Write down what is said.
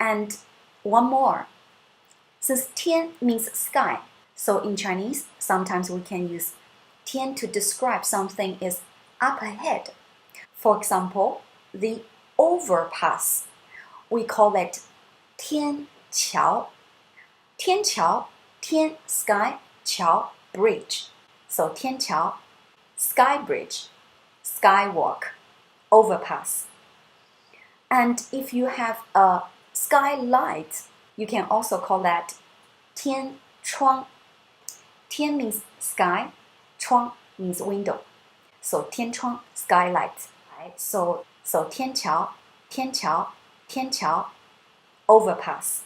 And one more. Since 天 means sky, so in Chinese, sometimes we can use 天 to describe something is up ahead. For example, the overpass, we call it 天桥. 天桥, 天 sky, 桥 bridge. So 天桥, sky bridge, skywalk, overpass. And if you have a skylight, you can also call that 天窗. 天 means sky, 窗 means window. So 天窗, skylight. Right? So 天桥, 天桥, 天桥, overpass.